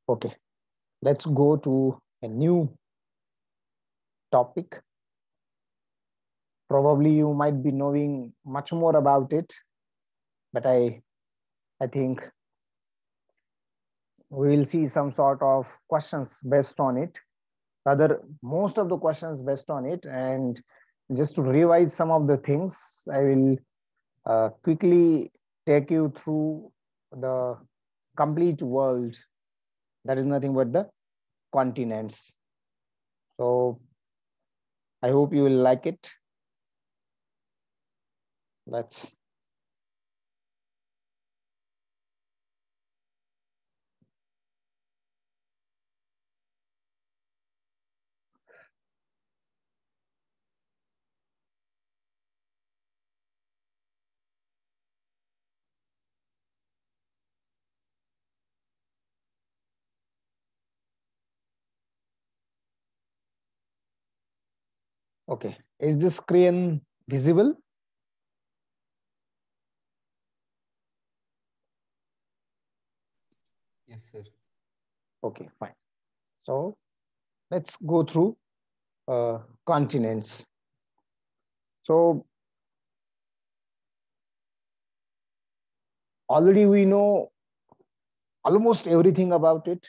Okay, let's go to a new topic. Probably you might be knowing much more about it, but I think we will see some sort of questions based on it. Rather, most of the questions based on it. And just to revise some of the things, I will quickly take you through the complete world. That is nothing but the continents. So I hope you will like it. Let's okay. Is the screen visible? Yes, sir. Okay, fine. So let's go through continents. So already we know almost everything about it,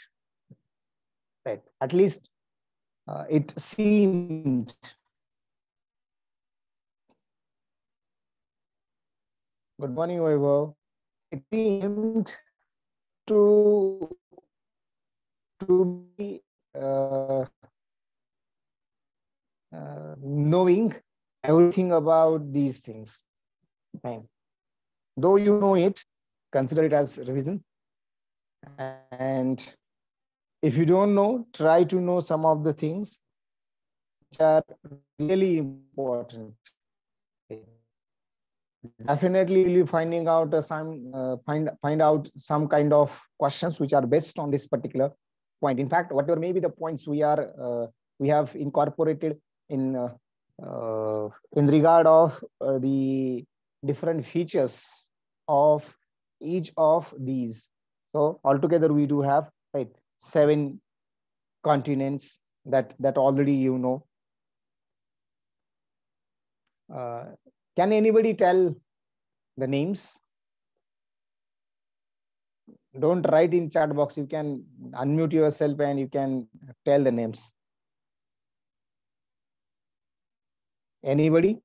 right? At least it seemed. Good morning, Vaibhav. It seemed to be knowing everything about these things. Fine. Though you know it, consider it as revision. And if you don't know, try to know some of the things which are really important. Definitely, you'll be finding out find out some kind of questions which are based on this particular point. In fact, whatever may be the points we have incorporated in regard of the different features of each of these. So altogether, we do have, right, 7 continents that already you know. Uh, can anybody tell the names? Don't write in chat box. You can unmute yourself and you can tell the names. Anybody?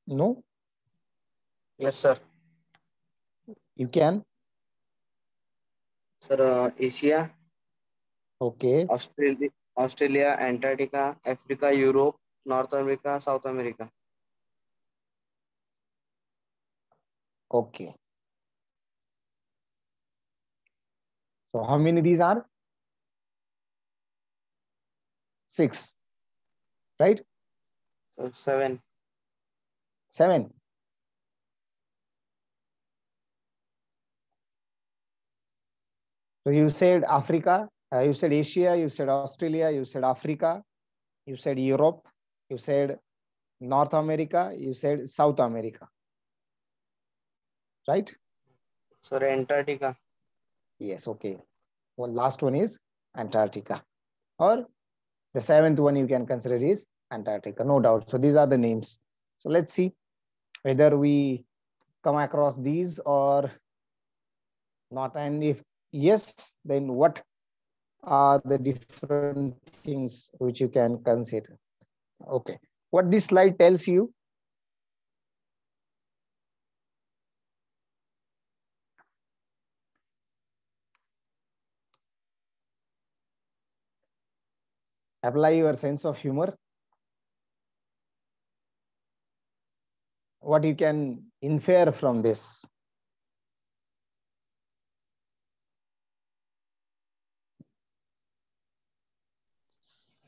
No? Yes, sir. You can? Sir, Asia, Okay. Australia, Antarctica, Africa, Europe, North America, South America. Okay. So how many these are? 6, right? So 7. 7. So you said Africa, you said Asia, you said Australia, you said Africa, you said Europe, you said North America, you said South America, right? Sir, Antarctica. Yes, okay. Well, last one is Antarctica. Or the 7th one you can consider is Antarctica, no doubt. So these are the names. So let's see whether we come across these or not. And if yes, then what are the different things which you can consider? Okay. What this slide tells you, apply your sense of humor. What you can infer from this?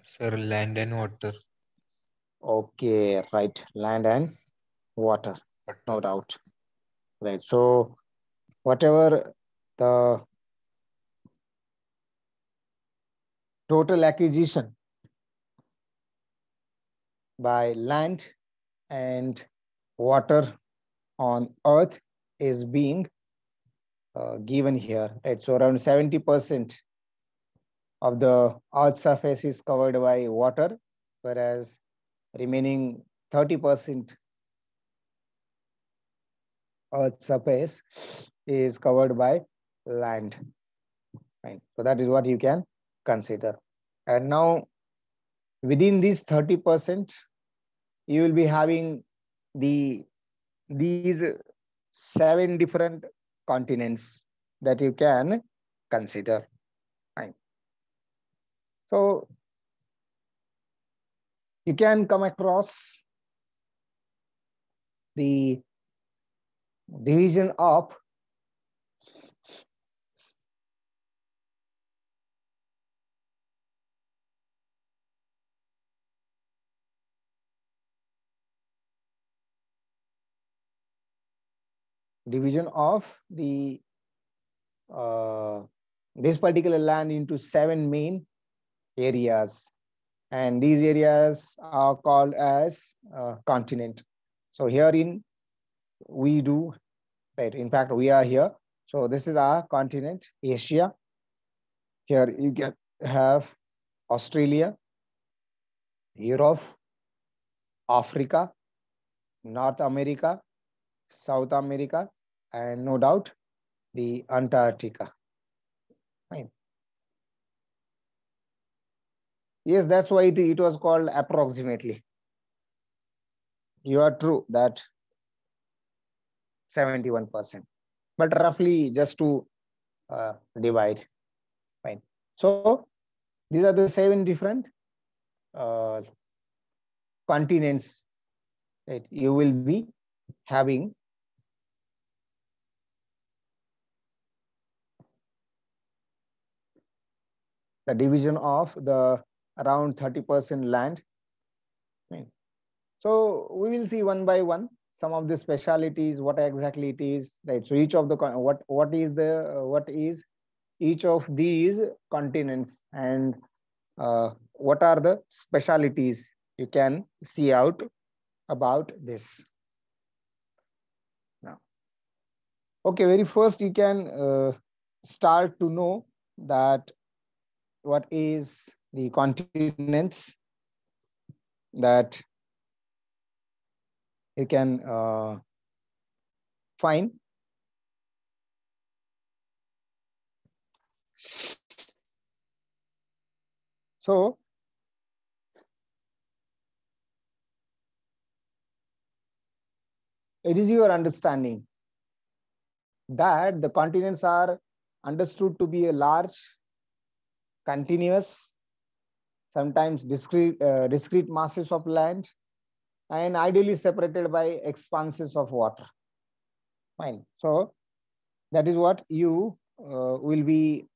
Sir, land and water. Okay, right. Land and water. no doubt. Right. So whatever the total acquisition by land and water on earth is being given here, right? So around 70% of the earth surface is covered by water, whereas remaining 30% earth surface is covered by land. Right? So that is what you can consider. And now within this 30%, you will be having these 7 different continents that you can consider. Right? So you can come across the division of the this particular land into 7 main areas, and these areas are called as continent. So herein we do, right, in fact we are here. So this is our continent, Asia. Here you can have Australia, Europe, Africa, North America, South America, and no doubt the Antarctica. Fine. Yes, that's why it was called approximately. You are true that 71%, but roughly just to divide. Fine. So these are the 7 different uh, continents that you will be having. The division of the around 30% land. Fine. So we will see one by one some of the specialities, what exactly it is, right? So each of the what is each of these continents, and what are the specialities you can see out about this. Now, okay, very first you can start to know that what is the continents that you can find. So it is your understanding that the continents are understood to be a large, continuous, sometimes discrete masses of land, and ideally separated by expanses of water. Fine. So that is what you will be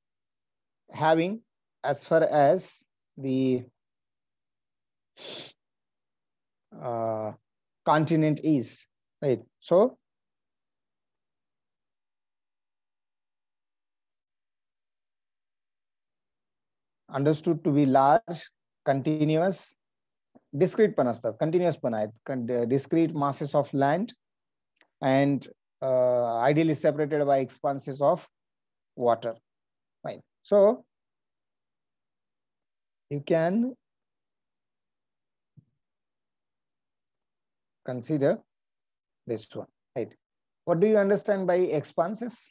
having as far as the continent is, right? So understood to be large, continuous, discrete पण असतात, continuous पण आहेत, discrete masses of land, and ideally separated by expanses of water. Fine. So you can consider this one, right? What do you understand by expanses?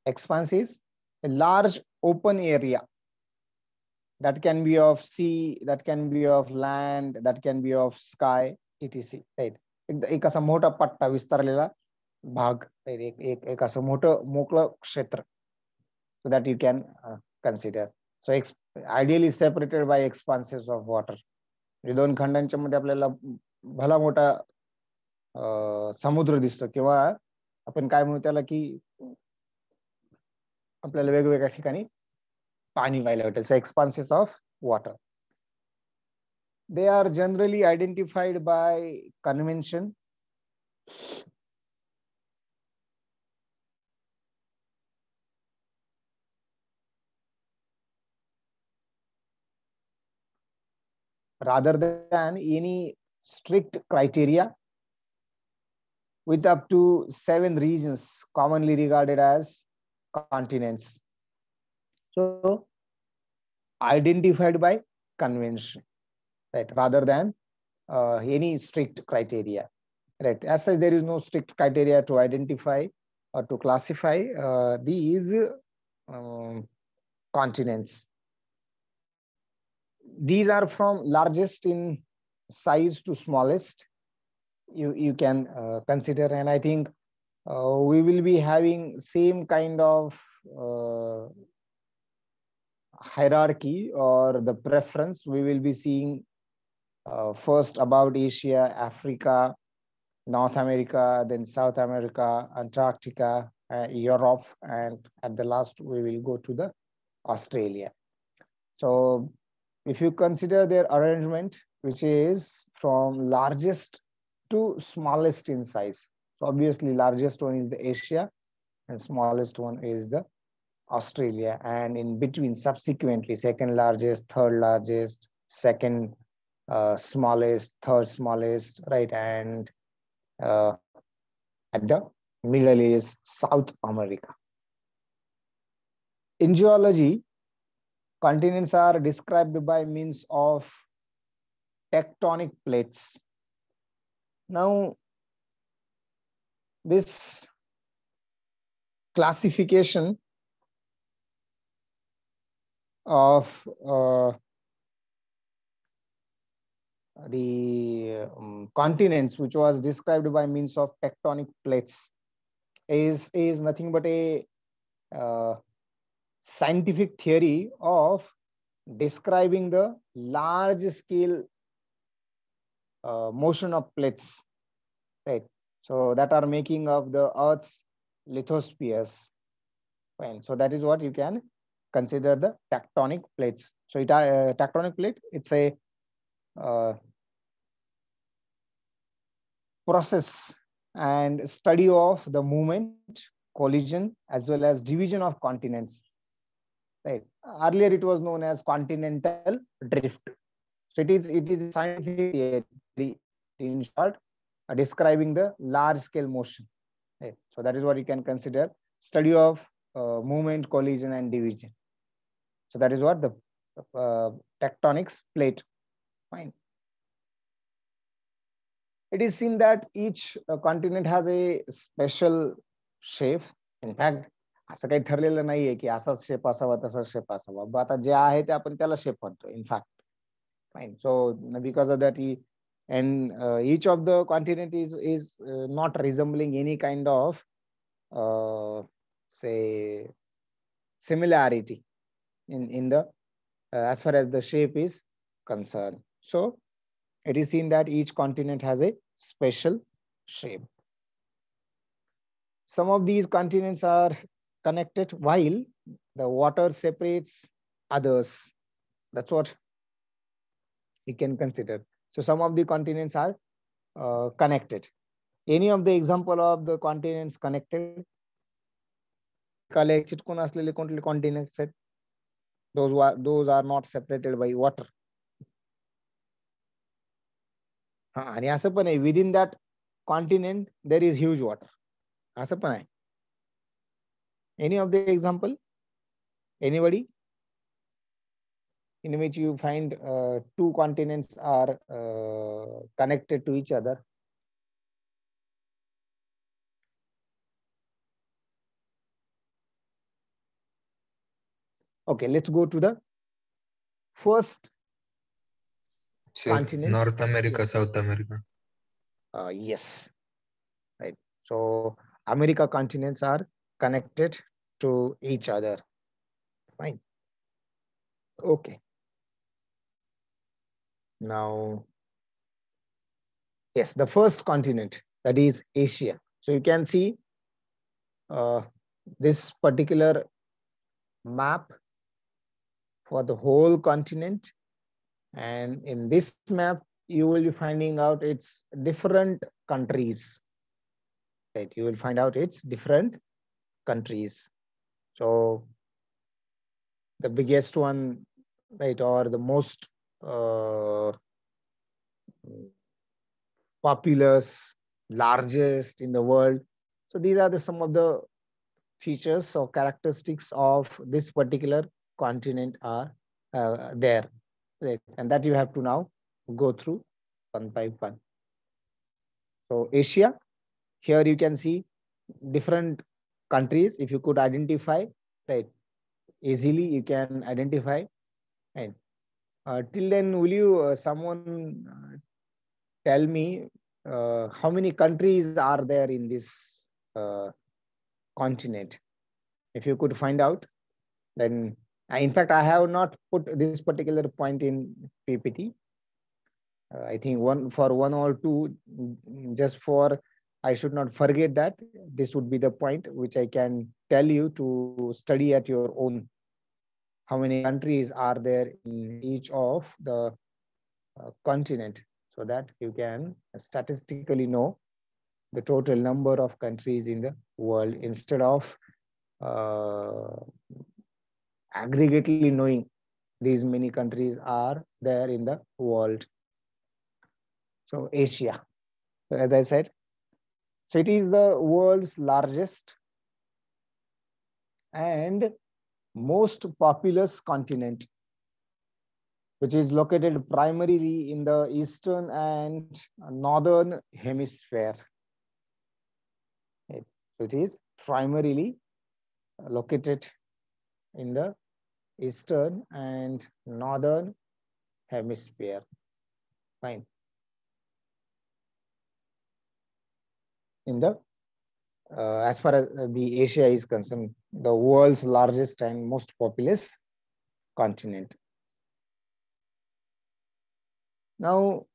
Expanse is a large open area that can be of sea, that can be of land, that can be of sky, etc. Right? एक असा मोठा पट्टा विस्तारलेला भाग, एक असं मोठं मोकळं क्षेत्र, so that you can consider. So ideally separated by expanses of water. दोन खंडांच्या मध्ये आपल्याला भला मोठा समुद्र दिसतो, किंवा आपण काय म्हणू त्याला की आपल्याला वेगवेगळ्या ठिकाणी पाणी पाहायला भेटेल. So expanses of water. They are generally identified by convention. Rather than any strict criteria, with up to 7 regions commonly regarded as continents. So identified by convention, right? Rather than any strict criteria, right? As such, there is no strict criteria to identify or to classify these continents. These are from largest in size to smallest. You can consider, and I think we will be having same kind of hierarchy or the preference. We will be seeing first about Asia, Africa, North America, then South America, Antarctica, Europe, and at the last we will go to the Australia. So if you consider their arrangement, which is from largest to smallest in size, so obviously largest one is the Asia and smallest one is the Australia, and in between subsequently second largest, third largest, second smallest, third smallest, right? And at the middle is South America. In geology, continents are described by means of tectonic plates. Now, this classification of the continents, which was described by means of tectonic plates, is nothing but a scientific theory of describing the large scale motion of plates, right? So that are making of the Earth's lithospheres. Fine. So that is what you can consider the tectonic plates. So it tectonic plate, it's a process and study of the movement, collision, as well as division of continents. Right. Earlier it was known as continental drift. So it is a scientific theory, in short, describing the large scale motion. Right. So that is what you can consider study of movement, collision, and division. So that is what the tectonics plate. Fine. It is seen that each continent has a special shape. In fact, असं काही ठरलेलं नाहीये की असाच shape असावा तसाच shape असावा. आता जे आहे ते आपण त्याला शेप म्हणतो. In fact, fine. So because of that, and each of the continent is not resembling any kind of say similarity in the as far as the shape is concerned. So it is seen that each continent has a special shape. Some of these continents are connected while the water separates others. That's what we can consider. So some of the continents are connected. Any of the example of the continents connected? Continents, those are not separated by water. आणि असं पण आहे, within that continent there is huge water. असं पण आहे. Any of the example? Anybody? In which you find two continents are connected to each other. Okay, let's go to the first continent. North America, yes. South America. Yes, right. So America continents are connected to each other. Fine. Okay. Now, yes, the first continent, that is Asia. So you can see this particular map for the whole continent, And in this map, you will be finding out its different countries, right? You will find out its different countries. So the biggest one, right, or the most uh, populous, largest in the world. So these are the some of the features or characteristics of this particular continent are there, right? And that you have to now go through one by one. So Asia, here you can see different countries. If you could identify, right, easily you can identify. And till then, will you someone tell me how many countries are there in this continent? If you could find out, then in fact, I have not put this particular point in PPT. I think one or two, just for I should not forget that this would be the point which I can tell you to study at your own. How many countries are there in each of the continent, so that you can statistically know the total number of countries in the world instead of uh, aggregately knowing these many countries are there in the world. So Asia, as I said, so it is the world's largest and most populous continent, which is located primarily in the eastern and northern hemisphere. So it is primarily located in the eastern and northern hemisphere. Fine. In the as far as the Asia is concerned, the world's largest and most populous continent. Now,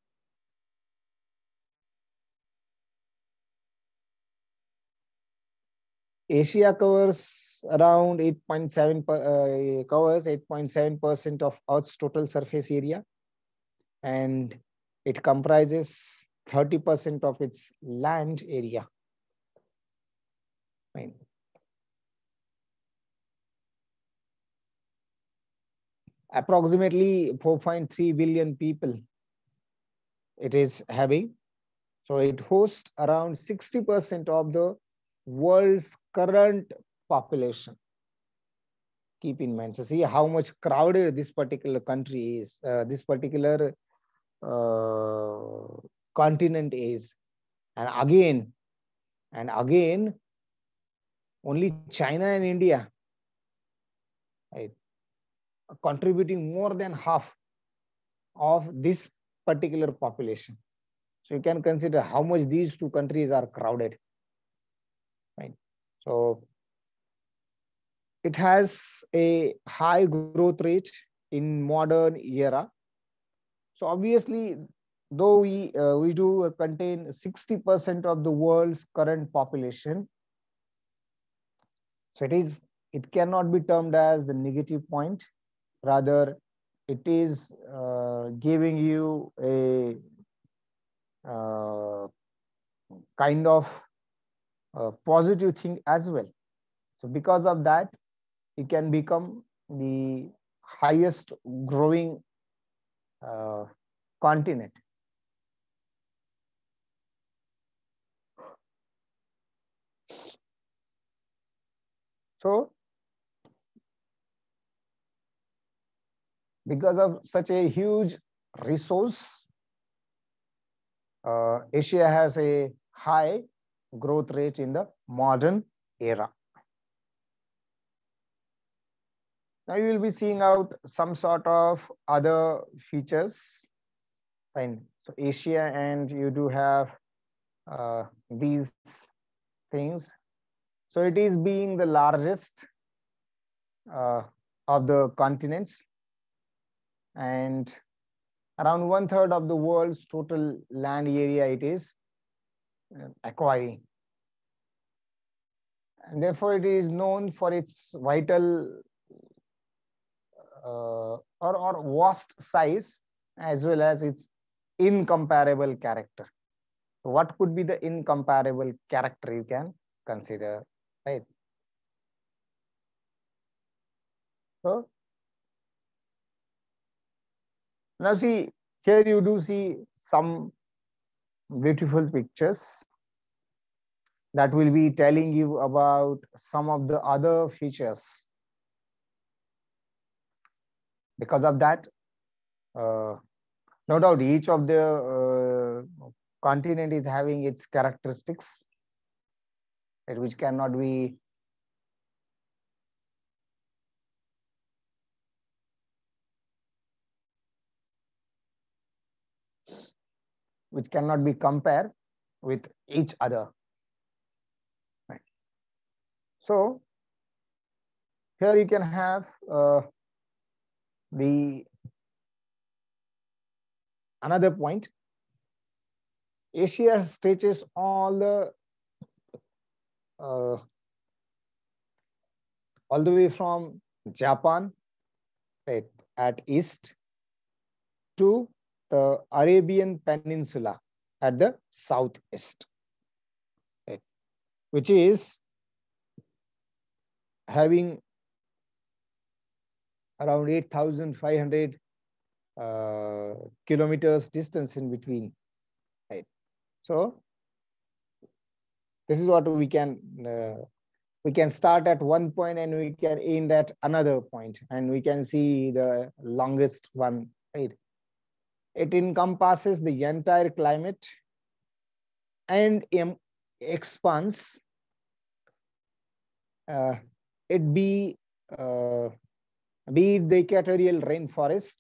Asia covers around 8.7% of Earth's total surface area, and it comprises 30% of its land area. Fine. Approximately 4.3 billion people it is having. So it hosts around 60% of the world's current population. Keep in mind. So see how much crowded this particular country is, this particular continent is. And again, only China and India, right, are contributing more than half of this particular population. So you can consider how much these two countries are crowded. Right. So it has a high growth rate in modern era. So obviously, though we do contain 60% of the world's current population, so it cannot be termed as the negative point. Rather, it is giving you a kind of positive thing as well. So because of that, it can become the highest growing continent. So because of such a huge resource, Asia has a high growth rate in the modern era. Now you will be seeing out some sort of other features. Fine. So Asia, and you do have these things. So it is being the largest of the continents, and around 1/3 of the world's total land area it is acquiring. And therefore, it is known for its vital or vast size as well as its incomparable character. So what could be the incomparable character you can consider, right? So now see, here you do see some beautiful pictures that will be telling you about some of the other features. Because of that, no doubt each of the continent is having its characteristics, which cannot be compared with each other. Right. So here you can have the another point. Asia stretches all the way from Japan, right, at east to the Arabian Peninsula at the southeast, right, which is having around 8,500 kilometers distance in between, right? So this is what we can start at one point and we can end at another point, and we can see the longest one, right? It encompasses the entire climate and expands it be it the equatorial rainforest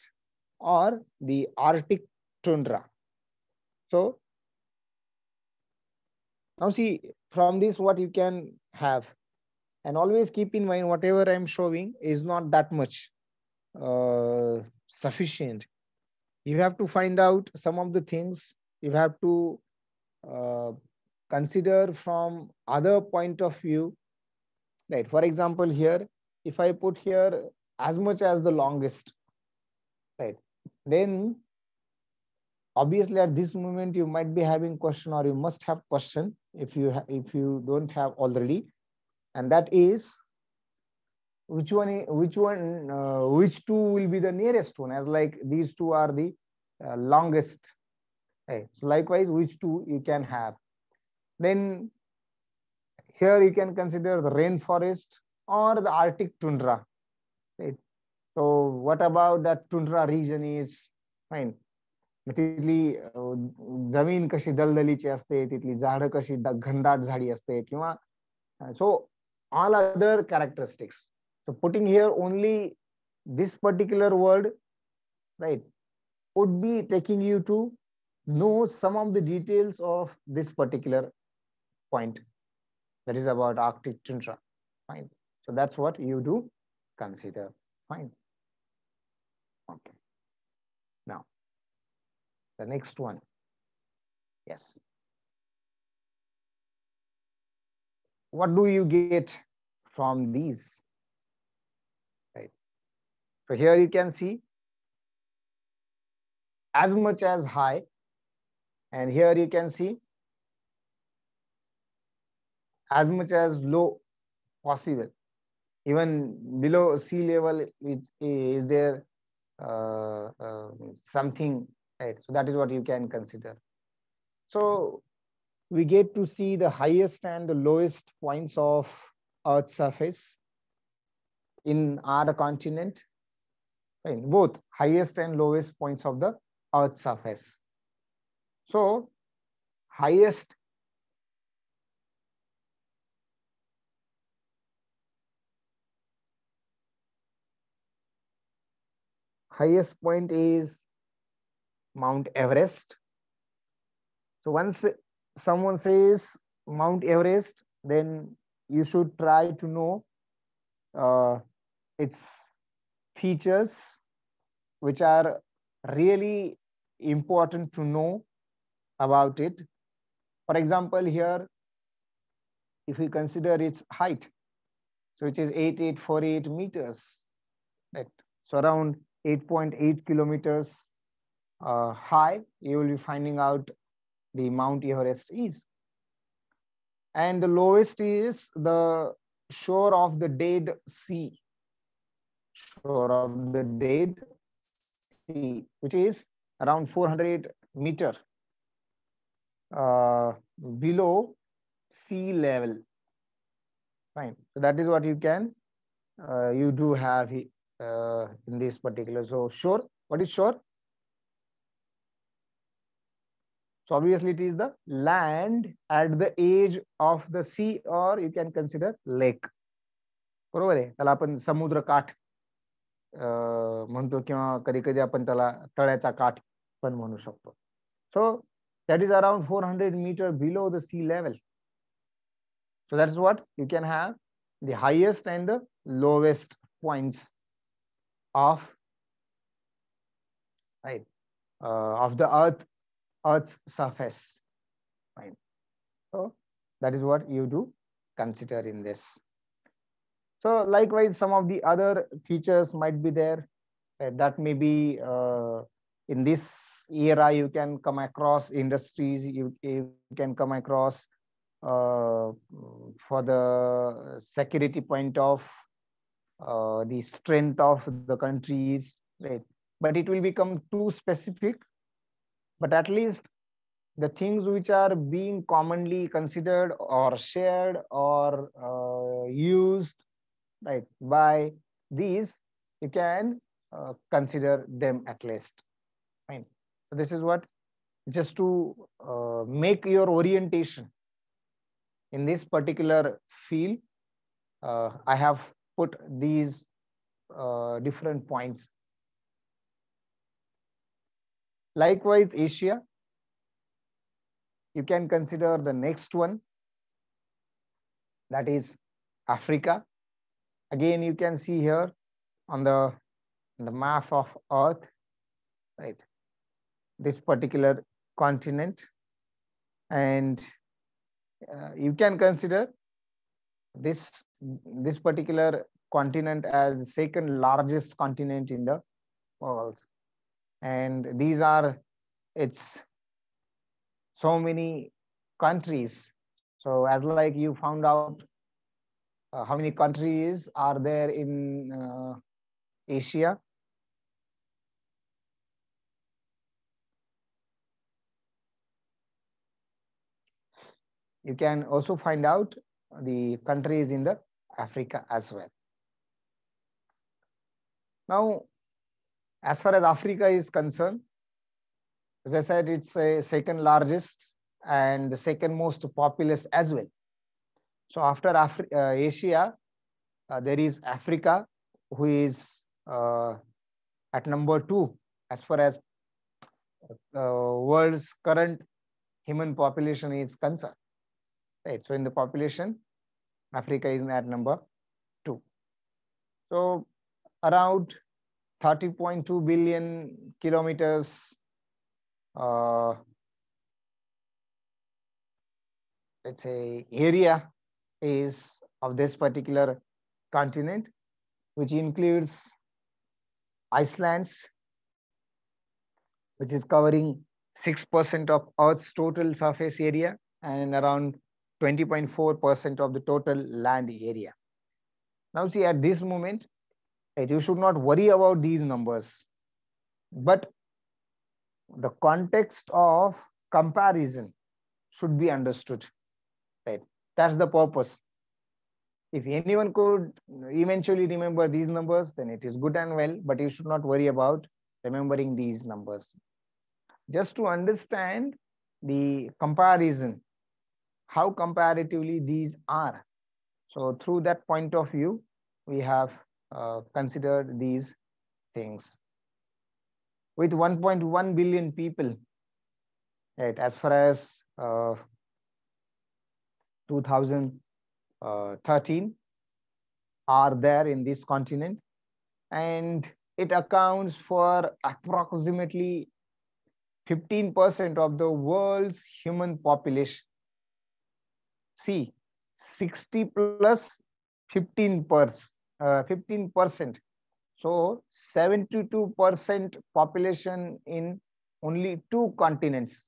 or the Arctic tundra. So now see, from this what you can have, and always keep in mind whatever I'm showing is not that much sufficient. You have to find out some of the things. You have to consider from other point of view, right? For example, here, if I put here as much as the longest, right, then obviously at this moment you might be having question, or you must have question if you don't have already, and that is which two will be the nearest one, as like these two are the longest, right? So likewise, which two you can have. Then here you can consider the rainforest or the Arctic tundra, right? So what about that tundra region is fine. तिथली जमीन कशी दलदलीची असते, तिथली झाडं कशी घनदाट झाडी असते, किंवा so all other characteristics. So putting here only this particular word, right, would be taking you to know some of the details of this particular point, that is about Arctic tundra. Fine. So that's what you do consider. Fine. Okay. Now, the next one. Yes. What do you get from these? Right. So here you can see as much as high, and here you can see as much as low possible. Even below sea level is there something, right? So that is what you can consider. So we get to see the highest and the lowest points of Earth's surface in our continent, right? Both highest and lowest points of the Earth's surface. So highest point is Mount Everest. So once someone says Mount Everest, then you should try to know its features, which are really important to know about it. For example, here, if we consider its height, so which is 8848 meters, right? So around 8.8 kilometers, high you will be finding out the Mount Everest is. And the lowest is the shore of the Dead Sea. Shore of the Dead Sea, which is around 400 meter below sea level. Fine. So that is what you can you do have in this particular. So shore, what is shore? So obviously it is the land at the edge of the sea, or you can consider lake. बरोबर आहे, त्याला आपण समुद्र काठ म्हणतो किंवा कधी कधी आपण त्याला तळ्याचा काठ पण म्हणू शकतो. So that is around 400 meter below the sea level. So that's what you can have the highest and the lowest points of right of the earth's surface. Right. So that is what you do consider in this. So likewise, some of the other features might be there. That may be in this era you can come across industries, you can come across for the security point of the strength of the countries, right? But it will become too specific. But at least the things which are being commonly considered or shared or used, right, by these, you can consider them at least. Fine. So this is what, just to make your orientation in this particular field, I have put these different points. Likewise, Asia, you can consider the next one, that is Africa. Again, you can see here on the map of Earth, right, this particular continent, and you can consider this particular continent as the second largest continent in the world. And these are its so many countries. So as like you found out how many countries are there in Asia. You can also find out the countries in the Africa as well. Now, as far as Africa is concerned, as I said, it's a second largest and the second most populous as well. So after Asia, there is Africa, who is at number 2 as far as world's current human population is concerned. Right. So in the population, Africa is at number 2. So around 30.2 billion kilometers let's say area is of this particular continent, which includes Iceland, which is covering 6% of Earth's total surface area and around 20.4% of the total land area. Now see, at this moment, you should not worry about these numbers, but the context of comparison should be understood, right? That's the purpose. If anyone could eventually remember these numbers, then it is good and well, but you should not worry about remembering these numbers. Just to understand the comparison, how comparatively these are. So through that point of view, we have considered these things. With 1.1 billion people, right, as far as 2013 are there in this continent, and it accounts for approximately 15% of the world's human population. See, 60 plus 15%. So 72% population in only 2 continents.